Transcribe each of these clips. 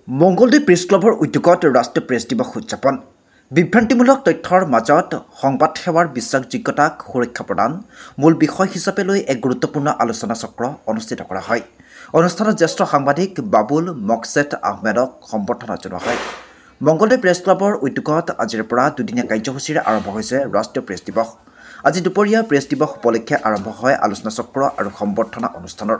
Mangaldai press ক্লাবৰ উদ্যোগত ৰাষ্ট্ৰীয় প্ৰেছ দিৱস উদযাপন বিভ্ৰান্তিমূলক তথ্যৰ মাজত সংবাদ সেৱাৰ বিশ্বাসযোগ্যতাক সুৰক্ষা প্ৰদান মূল বিষয় হিচাপে লৈ এক গুৰুত্বপূৰ্ণ আলোচনা চক্ৰ অনুষ্ঠিত কৰা হয়। অনুষ্ঠানত জ্যেষ্ঠ সাংবাদিক বাবুল মকছেদ আহমেদক সম্বৰ্ধনা জনোৱা হয়। মঙ্গলদৈ প্ৰেছ ক্লাবৰ উদ্যোগত আজিৰ পৰা দুদিনীয়া কাৰ্যসূচীৰে আৰম্ভ হৈছে ৰাষ্ট্ৰীয় প্ৰেছ দিৱস। আজি দুপৰীয়া প্ৰেছ দিৱস উপলক্ষে আৰম্ভ হয় আলোচনা চক্ৰ আৰু সম্বৰ্ধনা অনুষ্ঠানৰ।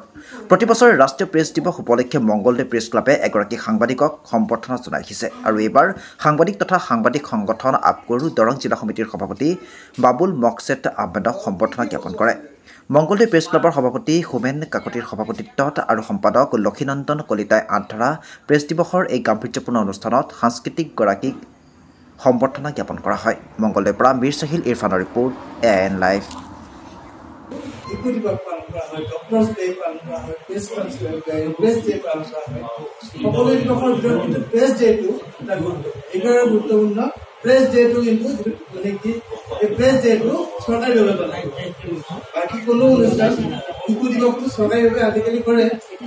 প্ৰতি বছৰে ৰাষ্ট্ৰীয় প্ৰেছ দিৱস উপলক্ষে মঙ্গলদৈ প্ৰেছ ক্লাবে এগৰাকী সাংবাদিকক সম্বৰ্ধনা জনাই আহিছে আৰু এইবাৰ সাংবাদিক তথা সাংবাদিক সংগঠন আপকৰু দৰং জিলা সমিতিৰ সভাপতি বাবুল মকছেদ আহমেদক সম্বৰ্ধনা জ্ঞাপন কৰে। মঙ্গলদৈ প্ৰেছ ক্লাবৰ সভাপতি হোমেন কাকতিৰ সভাপতিত্বত আৰু সম্পাদক লক্ষীনন্দন কলিতাই আঁতৰা প্ৰেছ দিৱসৰ এই গাম্ভীৰ্যপূৰ্ণ অনুষ্ঠানত সাংস্কৃতিকগৰাকীক সম্বৰ্ধনা জ্ঞাপন কৰা হয়। মঙ্গলদৈৰ পৰা মীৰ চাহিল ইৰফানৰ ৰিপৰ্ট AIN লাইভ। প্ৰেছ ডেটো কিন্তু মানে কি এই প্ৰেছ ডেটো চৰকাৰী ব্যৱস্থা নাই। বাকী কোনো অনুষ্ঠান শিশু দিৱসটো চৰকাৰীভাৱে আজিকালি কৰে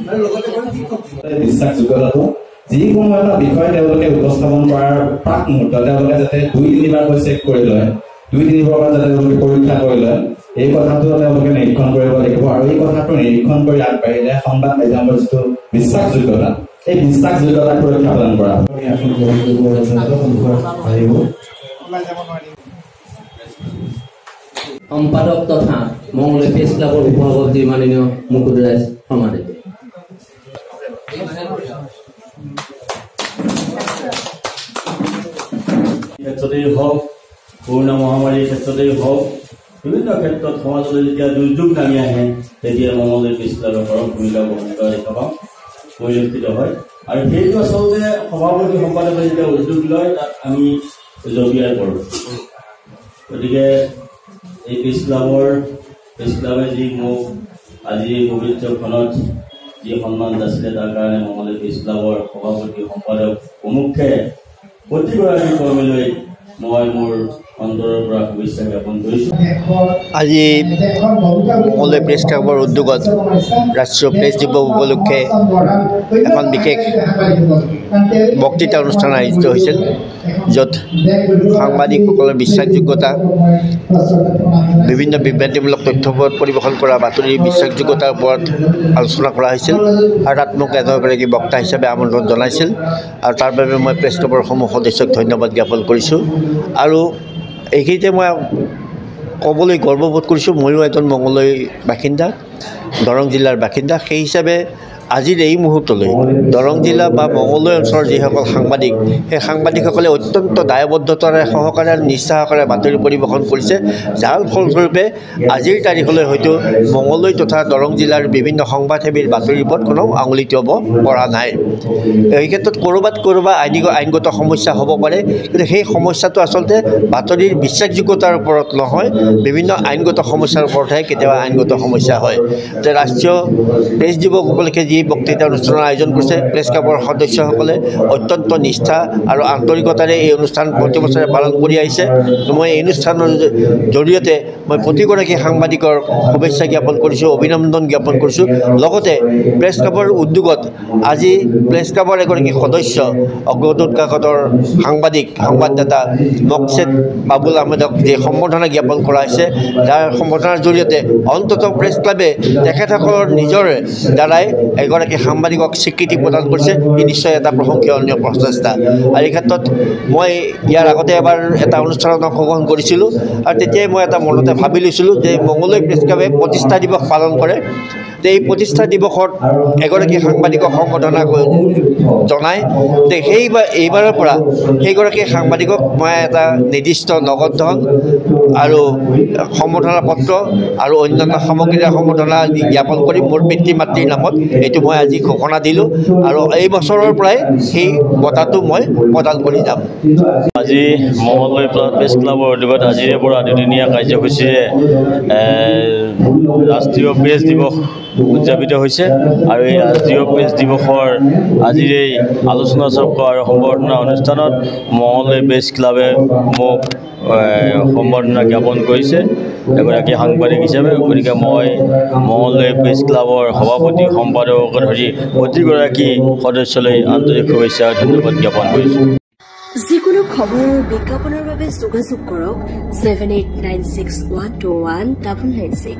আৰু লগতে কৰে শিক্ষক বিশ্বাসযোগ্যতাটো যিকোনো এটা বিষয় তেওঁলোকে উপস্থাপন কৰাৰ প্ৰাক মুহূৰ্তত তেওঁলোকে যাতে 2-3বাৰকৈ চেক কৰি লয়, 2-3বাৰ যাতে তেওঁলোকে পৰীক্ষা কৰি লয়, এই কথাটো তেওঁলোকে নিৰীক্ষণ কৰিব লাগিব আৰু এই কথাটো নিৰীক্ষণ কৰি আগবাঢ়িলে সংবাদ মাধ্যমৰ যিটো বিশ্বাসযোগ্যতা এই বিশ্বাসযোগ্যতাক সুৰক্ষা প্ৰদান কৰা হয়। সম্পাদক তথা মঙ্গলদৈ প্ৰেছ ক্লাবৰ সভাপতি মাননীয় মুকুল ৰাজ শৰ্মাদেৱ। ক্ষেত্ৰতেই হওক, কৰোণা মহামাৰীৰ ক্ষেত্ৰতেই হওক, বিভিন্ন ক্ষেত্ৰত সমাজলৈ যেতিয়া দুৰ্যোগ নামি আহে তেতিয়া মঙ্গলদৈ প্ৰেছ ক্লাবৰ পৰম ভূমিকা গ্ৰহণ কৰা দেখা পাওঁ, পৰিলক্ষিত হয়। আৰু সেইটো আচলতে সভাপতি সম্পাদকে যেতিয়া উদ্যোগ লয় তাত আমি জবিয়াই কৰোঁ। গতিকে এই প্ৰেছ ক্লাবে যি মোক আজি পবিত্ৰ ক্ষণত যি সন্মান যাচিলে তাৰ কাৰণে মঙ্গলদৈ প্ৰেছ ক্লাবৰ সভাপতি সম্পাদক প্ৰমুখে প্ৰতিগৰাকী কৰ্মীলৈ মই মোৰ অন্তৰৰ পৰা শুভেচ্ছা জ্ঞাপন কৰিছোঁ। আজি মঙ্গলদৈ প্ৰেছ ক্লাবৰ উদ্যোগত ৰাষ্ট্ৰীয় প্ৰেছ দিৱস উপলক্ষে এখন বিশেষ বক্তৃতা অনুষ্ঠান আয়োজিত হৈছিল, য'ত সাংবাদিকসকলৰ বিশ্বাসযোগ্যতা, বিভিন্ন বিভ্ৰান্তিমূলক তথ্যপদ পৰিৱেশন কৰা বাতৰিৰ বিশ্বাসযোগ্যতাৰ ওপৰত আলোচনা কৰা হৈছিল আৰু তাত মোক এগৰাকী বক্তা হিচাপে আমন্ত্ৰণ জনাইছিল আৰু তাৰ বাবে মই প্ৰেছ ক্লাবৰ সমূহ সদস্যক ধন্যবাদ জ্ঞাপন কৰিছোঁ। আৰু এইখিনিতে মই ক'বলৈ গৰ্ববোধ কৰিছোঁ, ময়ো এজন মঙ্গলদৈ বাসিন্দা, দৰং জিলাৰ বাসিন্দা। সেই হিচাপে আজিৰ এই মুহূৰ্তলৈ দৰং জিলা বা মঙ্গলদৈ অঞ্চলৰ যিসকল সাংবাদিক, সেই সাংবাদিকসকলে অত্যন্ত দায়বদ্ধতাৰে সহকাৰে আৰু নিষ্ঠা সহকাৰে বাতৰি পৰিৱেশন কৰিছে, যাৰ ফলস্বৰূপে আজিৰ তাৰিখলৈ হয়তো মঙ্গলদৈ তথা দৰং জিলাৰ বিভিন্ন সংবাদসেৱীৰ বাতৰিৰ ওপৰত কোনো আঙুলি টোৱাব পৰা নাই। এই ক্ষেত্ৰত ক'ৰবাত আইনগত সমস্যা হ'ব পাৰে, কিন্তু সেই সমস্যাটো আচলতে বাতৰিৰ বিশ্বাসযোগ্যতাৰ ওপৰত নহয়, বিভিন্ন আইনগত সমস্যাৰ ওপৰতহে কেতিয়াবা আইনগত সমস্যা হয়। ৰাষ্ট্ৰীয় প্ৰেছ দিৱস উপলক্ষে যি বক্তৃতা অনুষ্ঠানৰ আয়োজন কৰিছে প্ৰেছ ক্লাবৰ সদস্যসকলে অত্যন্ত নিষ্ঠা আৰু আন্তৰিকতাৰে এই অনুষ্ঠান প্ৰতি বছৰে পালন কৰি আহিছে। মই এই অনুষ্ঠানৰ জৰিয়তে মই প্ৰতিগৰাকী সাংবাদিকৰ শুভেচ্ছা জ্ঞাপন কৰিছোঁ, অভিনন্দন জ্ঞাপন কৰিছোঁ। লগতে প্ৰেছ ক্লাবৰ উদ্যোগত আজি প্ৰেছ ক্লাবৰ এগৰাকী সদস্য অগ্ৰদূত কাকতৰ সংবাদদাতা মকছেদ বাবুল আহমেদক যি সম্বৰ্ধনা জ্ঞাপন কৰা হৈছে, যাৰ সম্বৰ্ধনাৰ জৰিয়তে অন্ততঃ প্ৰেছ ক্লাবে তেখেতসকলৰ নিজৰ দ্বাৰাই এগৰাকী সাংবাদিকক স্বীকৃতি প্ৰদান কৰিছে। ই নিশ্চয় এটা প্ৰশংসনীয় প্ৰচেষ্টা। আৰু এই ক্ষেত্ৰত মই ইয়াৰ আগতে এবাৰ এটা অনুষ্ঠানত অংশগ্ৰহণ কৰিছিলোঁ আৰু তেতিয়াই মই এটা মনতে ভাবি লৈছিলোঁ যে মঙ্গলদৈ প্ৰেছ ক্লাবে প্ৰতিষ্ঠা দিৱস পালন কৰে, যে এই প্ৰতিষ্ঠা দিৱসত এগৰাকী সাংবাদিকক সম্বৰ্ধনা জনাই যে এইবাৰৰ পৰা সেইগৰাকী সাংবাদিকক মই এটা নিৰ্দিষ্ট নগদ ধন আৰু সম্বৰ্ধনা পত্ৰ আৰু অন্যান্য সামগ্ৰীৰে সম্বৰ্ধনা জ্ঞাপন কৰি মোৰ পিতৃ মাতৃৰ নামত এইটো মই আজি ঘোষণা দিলোঁ আৰু এই বছৰৰ পৰাই সেই বঁটাটো মই প্ৰদান কৰি যাম। আজি মঙ্গলদৈ প্ৰেছ ক্লাবৰ উদ্যোগত আজিৰে পৰা দুদিনীয়া কাৰ্যসূচীৰে ৰাষ্ট্ৰীয় প্ৰেছ দিৱস উদযাপিত হৈছে আৰু এই ৰাষ্ট্ৰীয় প্ৰেছ দিৱসৰ আজিৰ এই আলোচনা চক্ৰ আৰু সম্বৰ্ধনা অনুষ্ঠানত মঙলদৈ প্ৰেছ ক্লাবে মোক সম্বৰ্ধনা জ্ঞাপন কৰিছে এগৰাকী সাংবাদিক হিচাপে। গতিকে মই মঙলদৈ প্ৰেছ ক্লাবৰ সভাপতি সম্পাদককে ধৰি প্ৰতিগৰাকী সদস্যলৈ আন্তৰিক শুভেচ্ছা আৰু ধন্যবাদ জ্ঞাপন কৰিছোঁ। যিকোনো খবৰ আৰু বিজ্ঞাপনৰ বাবে যোগাযোগ কৰক 7896121996।